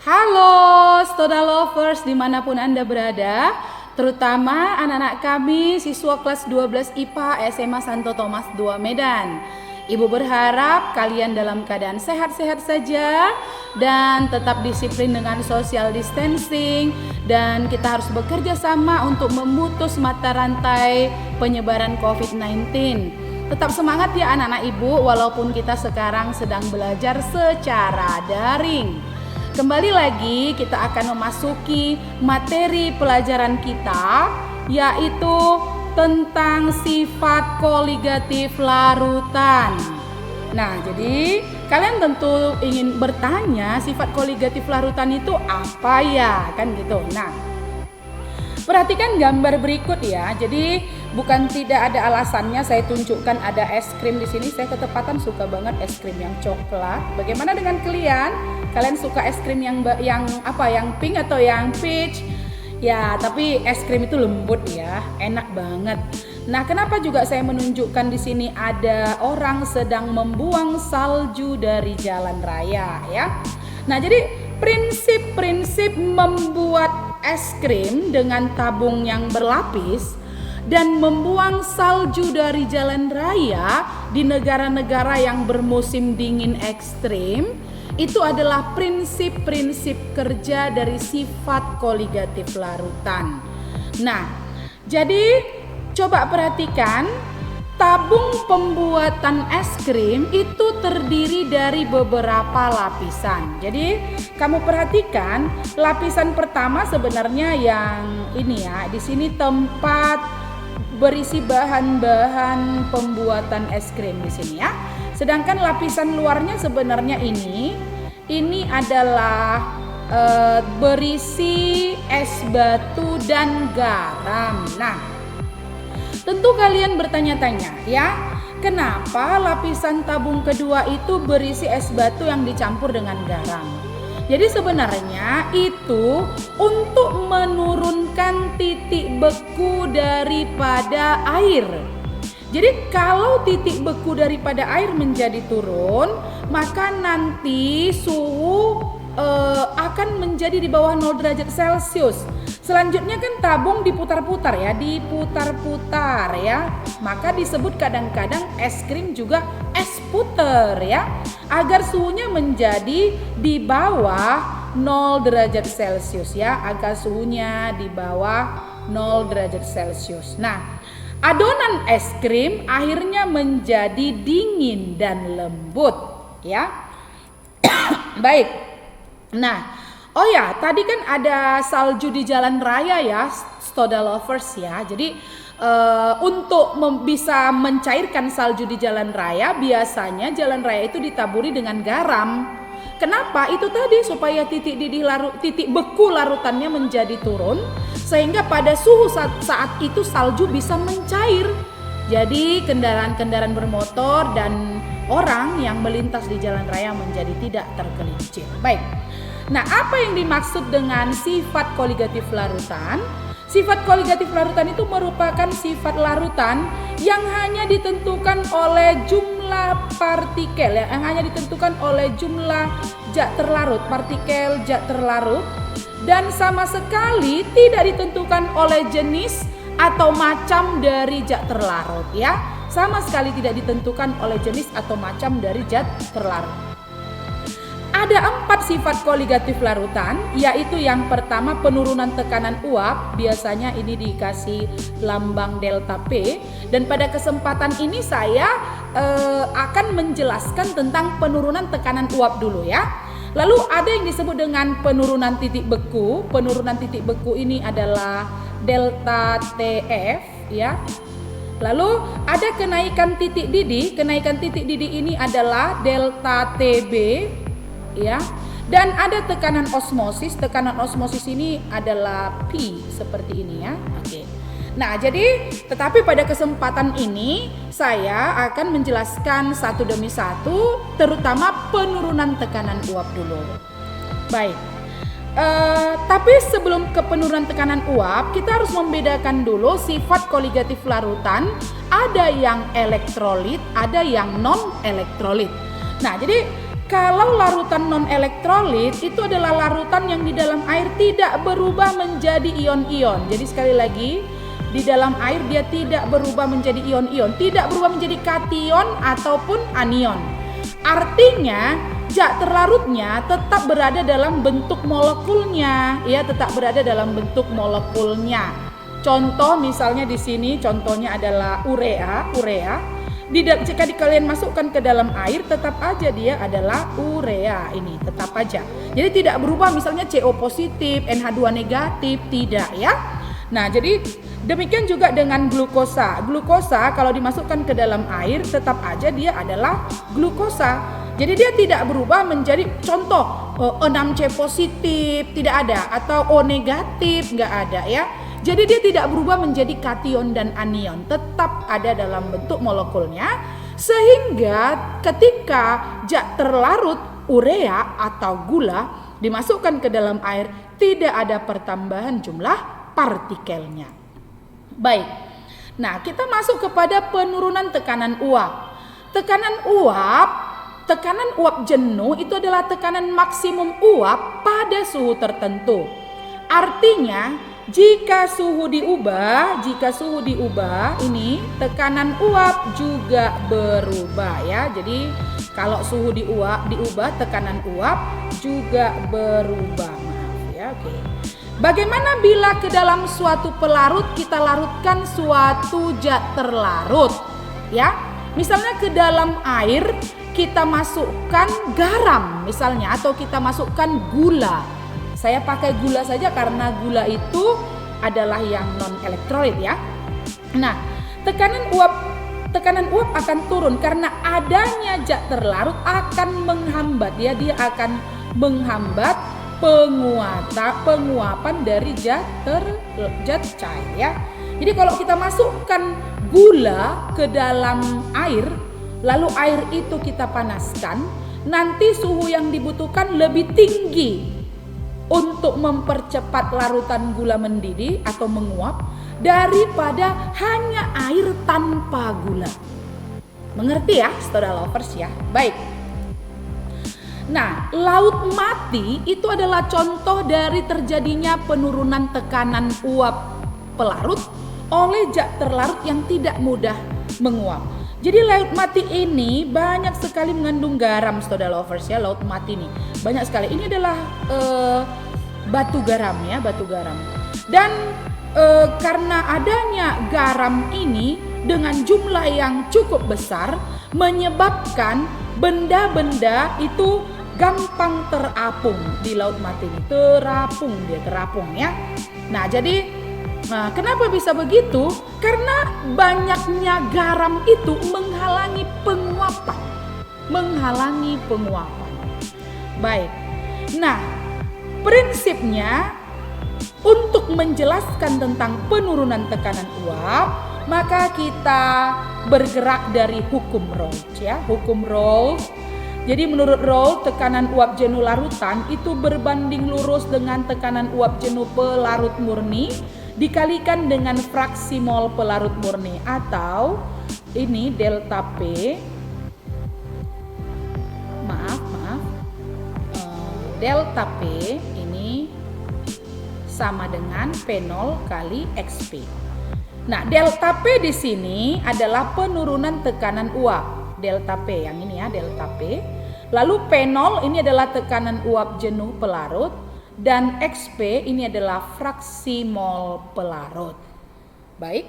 Halo Stoda Lovers dimanapun Anda berada, terutama anak-anak kami siswa kelas 12 IPA SMA Santo Thomas II Medan. Ibu berharap kalian dalam keadaan sehat-sehat saja dan tetap disiplin dengan social distancing, dan kita harus bekerja sama untuk memutus mata rantai penyebaran COVID-19. Tetap semangat ya anak-anak ibu, walaupun kita sekarang sedang belajar secara daring. Kembali lagi kita akan memasuki materi pelajaran kita, yaitu tentang sifat koligatif larutan. Nah, jadi kalian tentu ingin bertanya, sifat koligatif larutan itu apa ya? Kan gitu. Nah, perhatikan gambar berikut ya. Jadi bukan tidak ada alasannya saya tunjukkan ada es krim di sini. Saya ketepatan suka banget es krim yang coklat. Bagaimana dengan kalian? Kalian suka es krim yang apa? Yang pink atau yang peach? Ya, tapi es krim itu lembut ya, enak banget. Nah, kenapa juga saya menunjukkan di sini ada orang sedang membuang salju dari jalan raya ya. Nah, jadi prinsip-prinsip membuat es krim dengan tabung yang berlapis dan membuang salju dari jalan raya di negara-negara yang bermusim dingin ekstrim, itu adalah prinsip-prinsip kerja dari sifat koligatif larutan. Nah, jadi coba perhatikan, tabung pembuatan es krim itu terdiri dari beberapa lapisan. Jadi kamu perhatikan, lapisan pertama sebenarnya yang ini ya, di sini tempat berisi bahan-bahan pembuatan es krim di sini ya. Sedangkan lapisan luarnya sebenarnya ini adalah berisi es batu dan garam. Nah, tentu kalian bertanya-tanya ya, kenapa lapisan tabung kedua itu berisi es batu yang dicampur dengan garam? Jadi sebenarnya itu untuk menurunkan titik beku daripada air. Jadi kalau titik beku daripada air menjadi turun, maka nanti suhu akan menjadi di bawah 0 derajat Celcius. Selanjutnya kan tabung diputar-putar ya, diputar-putar ya. Maka disebut kadang-kadang es krim juga es puter ya, agar suhunya menjadi di bawah 0 derajat Celcius ya, agar suhunya di bawah 0 derajat Celcius. Nah, adonan es krim akhirnya menjadi dingin dan lembut ya. Baik. Nah, oh ya, tadi kan ada salju di jalan raya ya, Stoda Lovers ya. Jadi untuk bisa mencairkan salju di jalan raya, biasanya jalan raya itu ditaburi dengan garam. Kenapa? Itu tadi supaya titik beku larutannya menjadi turun, sehingga pada suhu saat itu salju bisa mencair. Jadi kendaraan-kendaraan bermotor dan orang yang melintas di jalan raya menjadi tidak tergelincir. Baik. Nah, apa yang dimaksud dengan sifat koligatif larutan? Sifat koligatif larutan itu merupakan sifat larutan yang hanya ditentukan oleh jumlah partikel ya, yang hanya ditentukan oleh jumlah zat terlarut, partikel zat terlarut, dan sama sekali tidak ditentukan oleh jenis atau macam dari zat terlarut ya. Sama sekali tidak ditentukan oleh jenis atau macam dari zat terlarut. Ada 4 sifat koligatif larutan, yaitu yang pertama penurunan tekanan uap, biasanya ini dikasih lambang delta P, dan pada kesempatan ini saya akan menjelaskan tentang penurunan tekanan uap dulu ya. Lalu ada yang disebut dengan penurunan titik beku. Penurunan titik beku ini adalah delta TF ya. Lalu ada kenaikan titik didih. Kenaikan titik didih ini adalah delta TB ya. Dan ada tekanan osmosis. Tekanan osmosis ini adalah P seperti ini ya. Oke. Nah, jadi tetapi pada kesempatan ini saya akan menjelaskan satu demi satu, terutama penurunan tekanan uap dulu. Baik. Tapi sebelum ke penurunan tekanan uap, kita harus membedakan dulu sifat koligatif larutan. Ada yang elektrolit, ada yang non elektrolit. Nah, jadi Kalau larutan non-elektrolit itu adalah larutan yang di dalam air tidak berubah menjadi ion-ion. Jadi sekali lagi, di dalam air dia tidak berubah menjadi ion-ion, tidak berubah menjadi kation ataupun anion. Artinya zat terlarutnya tetap berada dalam bentuk molekulnya, ya, tetap berada dalam bentuk molekulnya. Contoh misalnya di sini contohnya adalah urea. Jika kalian masukkan ke dalam air tetap aja dia adalah urea, ini tetap aja. Jadi tidak berubah misalnya CO positif, NH2 negatif, tidak ya. Nah, jadi demikian juga dengan glukosa. Glukosa kalau dimasukkan ke dalam air tetap aja dia adalah glukosa. Jadi dia tidak berubah menjadi contoh 6C positif, tidak ada, atau O negatif, nggak ada ya. Jadi dia tidak berubah menjadi kation dan anion, tetap ada dalam bentuk molekulnya. Sehingga ketika zat terlarut urea atau gula dimasukkan ke dalam air tidak ada pertambahan jumlah partikelnya. Baik, nah kita masuk kepada penurunan tekanan uap. Tekanan uap jenuh itu adalah tekanan maksimum uap pada suhu tertentu. Artinya jika suhu diubah, ini tekanan uap juga berubah ya. Jadi kalau suhu diubah, tekanan uap juga berubah. Maaf ya, oke. Bagaimana bila ke dalam suatu pelarut kita larutkan suatu zat terlarut? Ya, misalnya ke dalam air kita masukkan garam misalnya, atau kita masukkan gula. Saya pakai gula saja karena gula itu adalah yang non elektrolit ya. Nah, tekanan uap akan turun karena adanya zat terlarut akan menghambat ya, dia akan menghambat penguapan dari zat cair ya. Jadi kalau kita masukkan gula ke dalam air, lalu air itu kita panaskan, nanti suhu yang dibutuhkan lebih tinggi untuk mempercepat larutan gula mendidih atau menguap daripada hanya air tanpa gula. Mengerti ya, saudara lovers ya? Baik. Nah, laut mati itu adalah contoh dari terjadinya penurunan tekanan uap pelarut oleh zat terlarut yang tidak mudah menguap. Jadi laut mati ini banyak sekali mengandung garam, saudara lovers ya. Laut mati ini banyak sekali. Ini adalah batu garam ya, batu garam. Dan karena adanya garam ini dengan jumlah yang cukup besar menyebabkan benda-benda itu gampang terapung di laut mati ini. Terapung ya. Nah, jadi kenapa bisa begitu? Karena banyaknya garam itu menghalangi penguapan. Baik. Nah, prinsipnya untuk menjelaskan tentang penurunan tekanan uap, maka kita bergerak dari hukum Raoult ya, hukum Raoult. Jadi menurut Raoult, tekanan uap jenuh larutan itu berbanding lurus dengan tekanan uap jenuh pelarut murni dikalikan dengan fraksi mol pelarut murni, atau ini delta P. Delta P ini sama dengan P0 kali XP. Nah, delta P di sini adalah penurunan tekanan uap. Delta P yang ini ya, delta P. Lalu P0 ini adalah tekanan uap jenuh pelarut, dan XP ini adalah fraksi mol pelarut. Baik.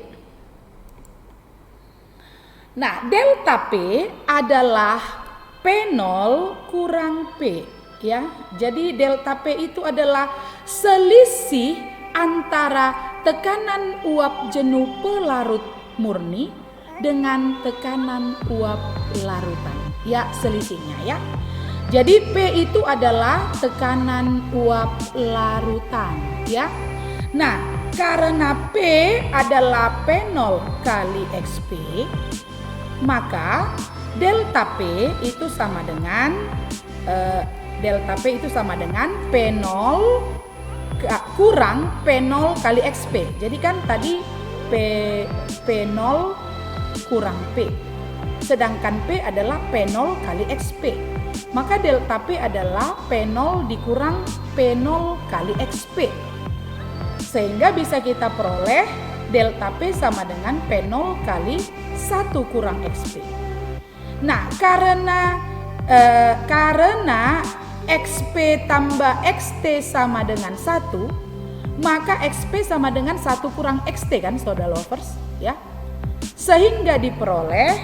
Nah, delta P adalah P0 kurang P ya. Jadi delta P itu adalah selisih antara tekanan uap jenuh pelarut murni dengan tekanan uap larutan. Ya, selisihnya ya. Jadi P itu adalah tekanan uap larutan ya. Nah, karena P adalah P0 kali XP, maka delta P itu sama dengan P0 kurang P0 kali XP. Jadi kan tadi P0 kurang P, sedangkan P adalah P0 kali XP. maka delta P adalah P0 dikurang P0 kali XP. Sehingga bisa kita peroleh delta P sama dengan P0 kali 1 kurang XP. Nah, karena XP tambah XT sama dengan 1, maka XP sama dengan 1 kurang XT kan saudara lovers ya. Sehingga diperoleh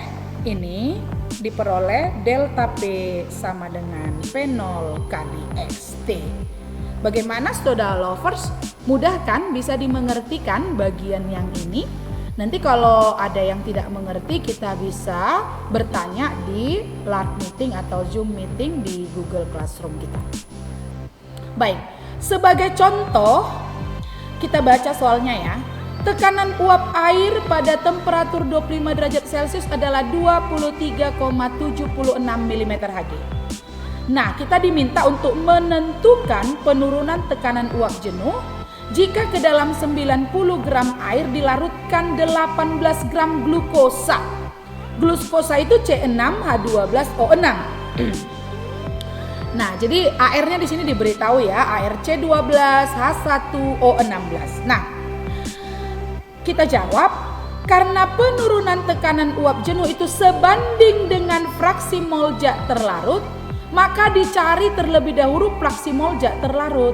delta P sama dengan P0 kali XT. Bagaimana saudara lovers? Mudah kan, bisa dimengertikan bagian yang ini? Nanti kalau ada yang tidak mengerti, kita bisa bertanya di live meeting atau Zoom meeting di Google Classroom kita. Baik, sebagai contoh kita baca soalnya ya. Tekanan uap air pada temperatur 25 derajat Celcius adalah 23,76 mm Hg. Nah, kita diminta untuk menentukan penurunan tekanan uap jenuh jika ke dalam 90 gram air dilarutkan 18 gram glukosa. Glukosa itu C6H12O6. Nah, jadi airnya di sini diberitahu ya, air C12H1O16. Nah, kita jawab, karena penurunan tekanan uap jenuh itu sebanding dengan fraksi mol zat terlarut, maka dicari terlebih dahulu fraksi mol zat terlarut.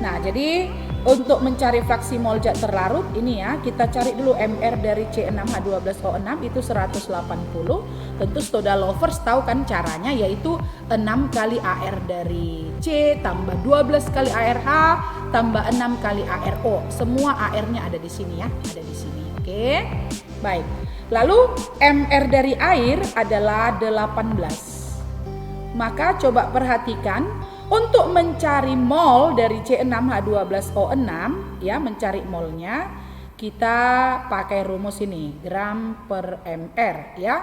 Nah, jadi untuk mencari fraksi mol zat terlarut ini ya, kita cari dulu MR dari C6H12O6 itu 180. Tentu saudara lovers tahu kan caranya, yaitu 6 kali AR dari C tambah 12 kali ARH tambah 6 kali ARO. Semua AR-nya ada di sini ya, ada di sini. Oke. Baik. Lalu MR dari air adalah 18. Maka coba perhatikan, untuk mencari mol dari C6H12O6 ya, mencari molnya kita pakai rumus ini, gram per mr ya.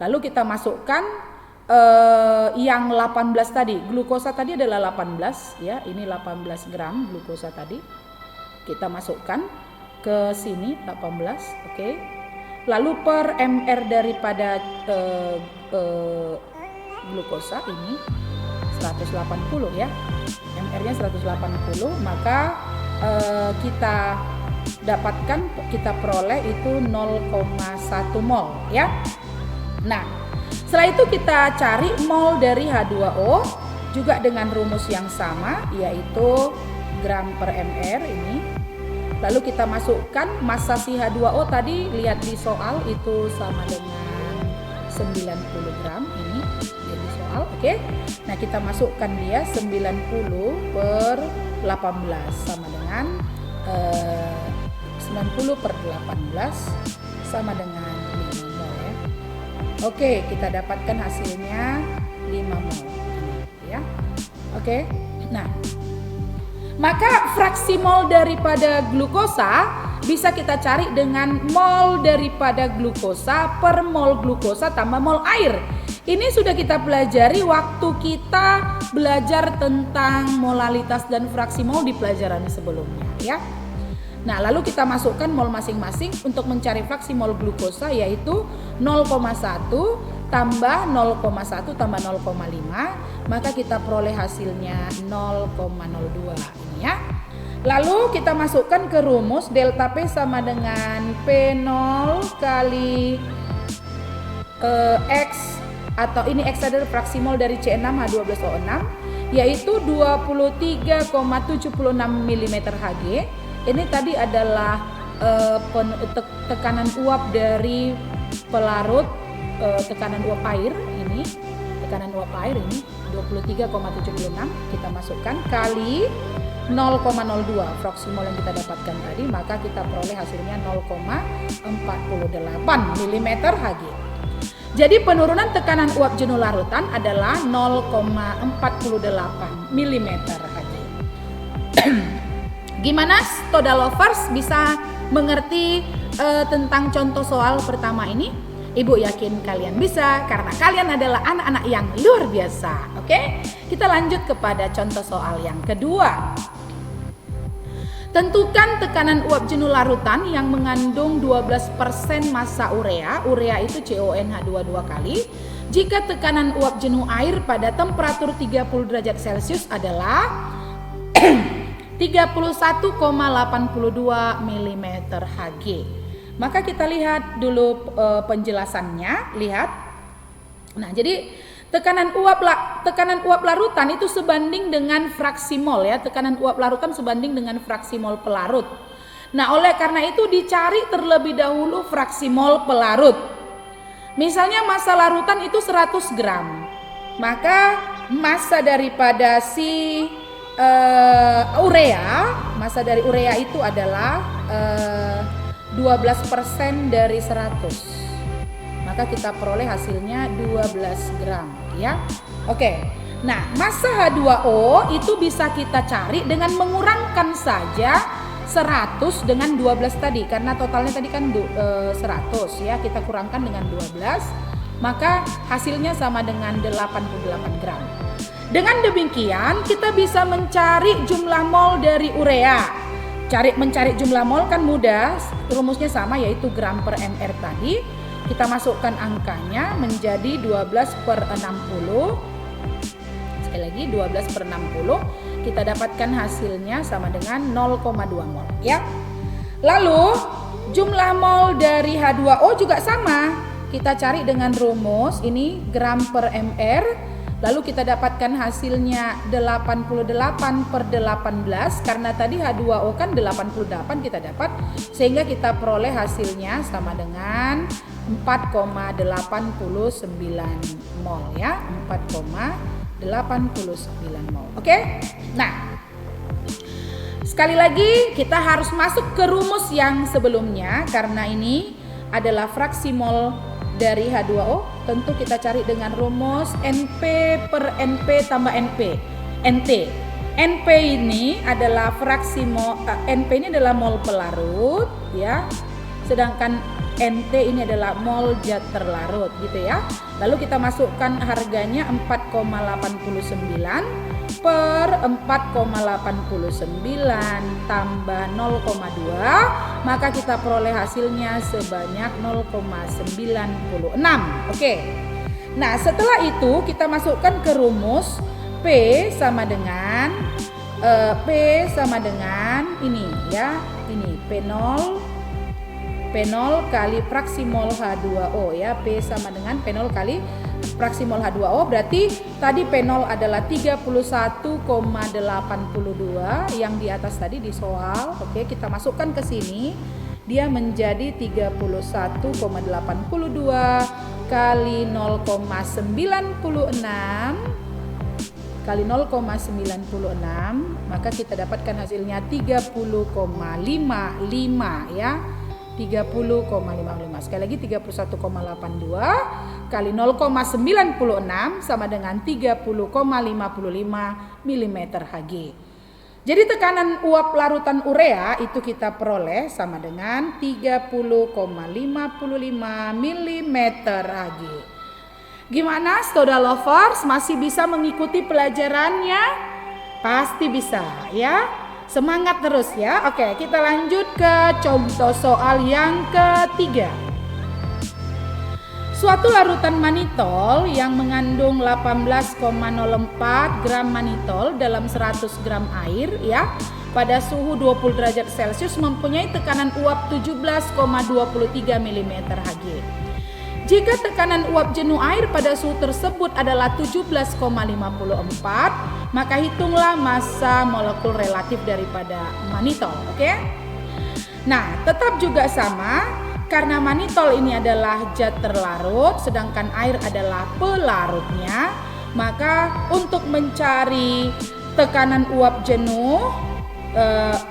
Lalu kita masukkan yang 18 tadi, glukosa tadi adalah 18 ya, ini 18 gram glukosa tadi. Kita masukkan ke sini 18, oke. Lalu per mr daripada glukosa ini 180 ya, MR-nya 180, maka kita dapatkan, kita peroleh itu 0,1 mol ya. Nah, setelah itu kita cari mol dari H2O juga dengan rumus yang sama, yaitu gram per mr ini. Lalu kita masukkan massa si H2O tadi, lihat di soal itu sama dengan 90 gram ini jadi soal, oke. Nah, kita masukkan dia 90 per 18 sama dengan 90 per 18 sama dengan 5 mol ya. Oke, kita dapatkan hasilnya 5 mol ya. Oke. Nah, maka fraksi mol daripada glukosa bisa kita cari dengan mol daripada glukosa per mol glukosa tambah mol air. Ini sudah kita pelajari waktu kita belajar tentang molalitas dan fraksi mol di pelajaran sebelumnya ya. Nah, lalu kita masukkan mol masing-masing untuk mencari fraksi mol glukosa, yaitu 0,1 tambah 0,1 tambah 0,5, maka kita peroleh hasilnya 0,02 ini ya. Lalu kita masukkan ke rumus delta P sama dengan P0 kali X, atau ini X adalah fraksi mol dari C6H12O6, yaitu 23,76 mm Hg. Ini tadi adalah tekanan uap dari pelarut, tekanan uap air ini, 23,76 kita masukkan kali 0,02 fraksi mol yang kita dapatkan tadi, maka kita peroleh hasilnya 0,48 mm Hg. Jadi penurunan tekanan uap jenuh larutan adalah 0,48 mm Hg. Gimana Stoda Lovers bisa mengerti tentang contoh soal pertama ini? Ibu yakin kalian bisa, karena kalian adalah anak-anak yang luar biasa. Oke? Kita lanjut kepada contoh soal yang kedua. Tentukan tekanan uap jenuh larutan yang mengandung 12% massa urea. Urea itu CONH22 kali jika tekanan uap jenuh air pada temperatur 30 derajat Celcius adalah 31,82 mm Hg. Maka kita lihat dulu penjelasannya, lihat. Nah, jadi tekanan uap larutan itu sebanding dengan fraksi mol ya. Tekanan uap larutan sebanding dengan fraksi mol pelarut. Nah, oleh karena itu dicari terlebih dahulu fraksi mol pelarut. Misalnya massa larutan itu 100 gram. Maka massa daripada si massa dari urea itu adalah 12% dari 100. Maka kita peroleh hasilnya 12 gram ya. Oke. Nah, massa H2O itu bisa kita cari dengan mengurangkan saja 100 dengan 12 tadi, karena totalnya tadi kan 100 ya, kita kurangkan dengan 12, maka hasilnya sama dengan 88 gram. Dengan demikian kita bisa mencari jumlah mol dari urea. Mencari jumlah mol kan mudah, rumusnya sama yaitu gram per mr tadi. Kita masukkan angkanya menjadi 12/60. Sekali lagi 12/60, kita dapatkan hasilnya sama dengan 0,2 mol ya. Lalu jumlah mol dari H2O juga sama. Kita cari dengan rumus ini gram per mr. Lalu kita dapatkan hasilnya 88/18 karena tadi H2O kan 88 kita dapat, sehingga kita peroleh hasilnya sama dengan 4,89 mol ya, 4,89 mol. Oke? Nah, sekali lagi kita harus masuk ke rumus yang sebelumnya karena ini adalah fraksi mol dari H2O. Tentu kita cari dengan rumus NP per NP tambah NP. NP ini adalah fraksi mol, NP ini adalah mol pelarut ya. Sedangkan NT ini adalah mol zat terlarut gitu ya. Lalu kita masukkan harganya 4,89 per 4,89 tambah 0,2, maka kita peroleh hasilnya sebanyak 0,96. Oke. Nah, setelah itu kita masukkan ke rumus P sama dengan ini ya, ini P0 kali fraksi mol H2O ya. P sama dengan P0 kali fraksi mol H2O, berarti tadi P0 adalah 31,82 yang di atas tadi di soal. Oke, kita masukkan ke sini, dia menjadi 31,82 kali 0,96 kali 0,96, maka kita dapatkan hasilnya 30,55 ya. 30,55. Sekali lagi 31,82 kali 0,96 sama dengan 30,55 mm Hg. Jadi tekanan uap larutan urea itu kita peroleh sama dengan 30,55 mm Hg. Gimana Stoda Lovers, masih bisa mengikuti pelajarannya? Pasti bisa ya. Semangat terus ya. Oke, kita lanjut ke contoh soal yang ketiga. Suatu larutan manitol yang mengandung 18,04 gram manitol dalam 100 gram air ya, pada suhu 20 derajat Celcius mempunyai tekanan uap 17,23 mm Hg. Jika tekanan uap jenuh air pada suhu tersebut adalah 17,54, maka hitunglah massa molekul relatif daripada manitol. Oke? Nah, tetap juga sama karena manitol ini adalah zat terlarut sedangkan air adalah pelarutnya, maka untuk mencari tekanan uap jenuh,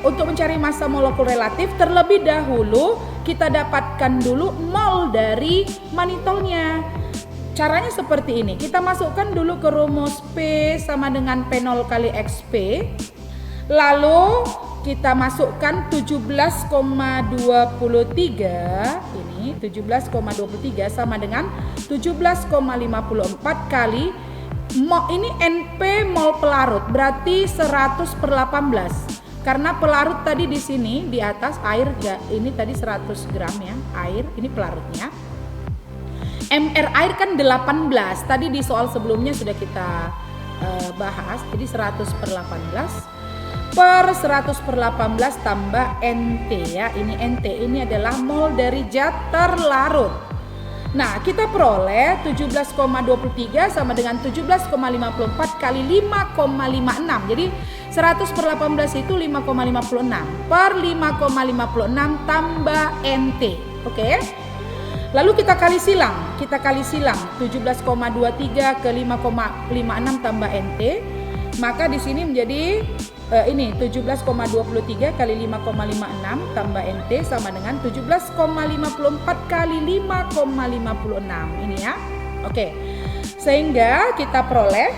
untuk mencari massa molekul relatif terlebih dahulu kita dapatkan dulu mol dari manitolnya. Caranya seperti ini, kita masukkan dulu ke rumus P sama dengan P0 kali XP, lalu kita masukkan 17,23, ini 17,23 sama dengan 17,54 kali ini NP mol pelarut, berarti 100/18. Karena pelarut tadi di sini di atas air, ini tadi 100 gram ya, air ini pelarutnya. MR air kan 18. Tadi di soal sebelumnya sudah kita bahas. Jadi 100 per 18 per 100 per 18 tambah NT ya. Ini NT, ini adalah mol dari zat terlarut. Nah, kita peroleh 17,23 sama dengan 17,54 kali 5,56. Jadi 100 per 18 itu 5,56 per 5,56 tambah NT. Oke. Lalu kita kali silang. 17,23 ke 5,56 tambah NT. Maka di sini menjadi ini 17,23 kali 5,56 tambah NT sama dengan 17,54 kali 5,56 ini ya. Oke. Sehingga kita peroleh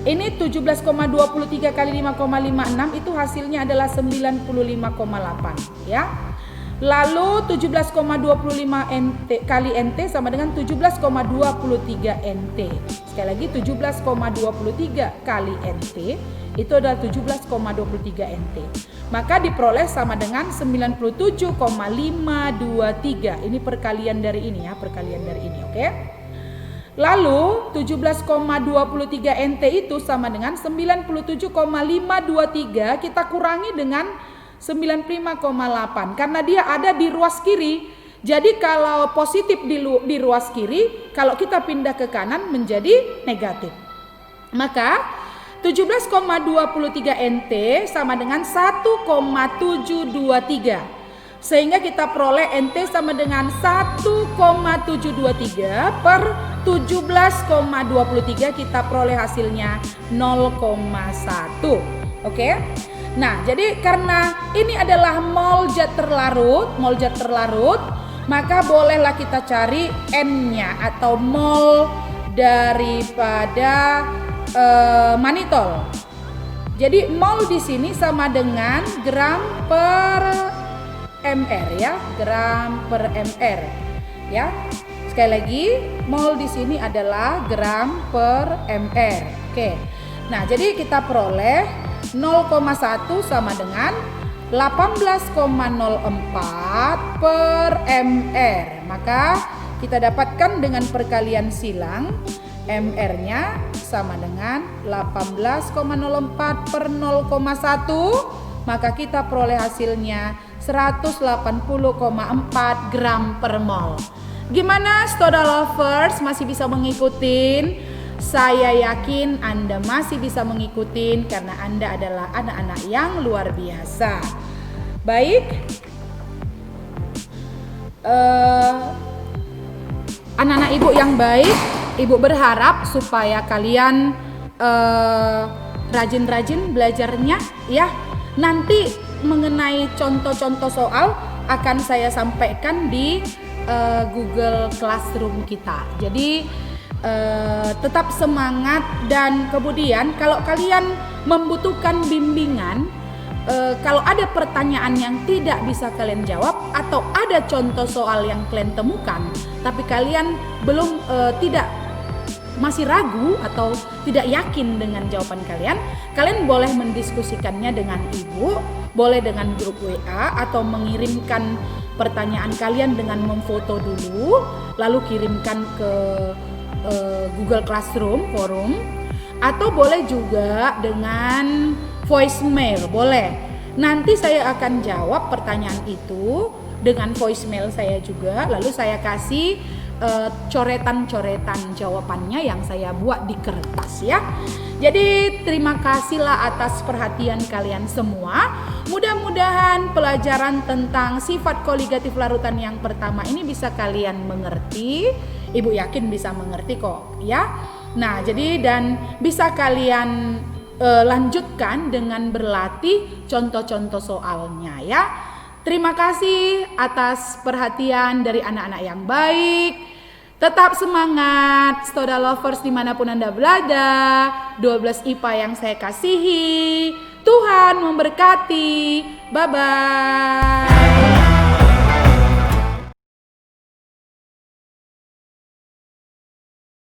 ini 17,23 kali 5,56 itu hasilnya adalah 95,8 ya. Lalu 17,25 NT kali NT sama dengan 17,23 NT. Sekali lagi 17,23 kali NT itu adalah 17,23 NT. Maka diperoleh sama dengan 97,523. Ini perkalian dari ini ya, perkalian dari ini, oke? Lalu 17,23 NT itu sama dengan 97,523 kita kurangi dengan 95,8 karena dia ada di ruas kiri. Jadi kalau positif di ruas kiri, kalau kita pindah ke kanan menjadi negatif. Maka 17,23 NT sama dengan 1,723. Sehingga kita peroleh NT sama dengan 1,723 per 17,23 kita peroleh hasilnya 0,1. Oke? Nah, jadi karena ini adalah mol zat terlarut, maka bolehlah kita cari N-nya atau mol daripada manitol. Jadi mol di sini sama dengan gram per mr ya, gram per mr ya. Sekali lagi, mol di sini adalah gram per mr. Oke. Nah, jadi kita peroleh 0,1 sama dengan 18,04 per mr. Maka kita dapatkan dengan perkalian silang mr-nya sama dengan 18,04 per 0,1. Maka kita peroleh hasilnya 180,4 gram per mol. Gimana Stoda Lovers, masih bisa mengikuti? Saya yakin Anda masih bisa mengikuti karena Anda adalah anak-anak yang luar biasa. Baik, anak-anak ibu yang baik, ibu berharap supaya kalian rajin-rajin belajarnya ya. Nanti mengenai contoh-contoh soal akan saya sampaikan di Google Classroom kita. Jadi tetap semangat, dan kemudian kalau kalian membutuhkan bimbingan, kalau ada pertanyaan yang tidak bisa kalian jawab atau ada contoh soal yang kalian temukan tapi kalian belum masih ragu atau tidak yakin dengan jawaban kalian, kalian boleh mendiskusikannya dengan ibu, boleh dengan grup WA atau mengirimkan pertanyaan kalian dengan memfoto dulu lalu kirimkan ke Google Classroom forum, atau boleh juga dengan voicemail, boleh. Nanti saya akan jawab pertanyaan itu dengan voicemail saya juga, lalu saya kasih coretan-coretan jawabannya yang saya buat di kertas ya. Jadi terima kasihlah atas perhatian kalian semua. Mudah-mudahan pelajaran tentang sifat koligatif larutan yang pertama ini bisa kalian mengerti. Ibu yakin bisa mengerti kok ya. Nah, jadi dan bisa kalian lanjutkan dengan berlatih contoh-contoh soalnya ya. Terima kasih atas perhatian dari anak-anak yang baik. Tetap semangat Stoda Lovers dimanapun Anda berada. 12 IPA yang saya kasihi, Tuhan memberkati. Bye-bye.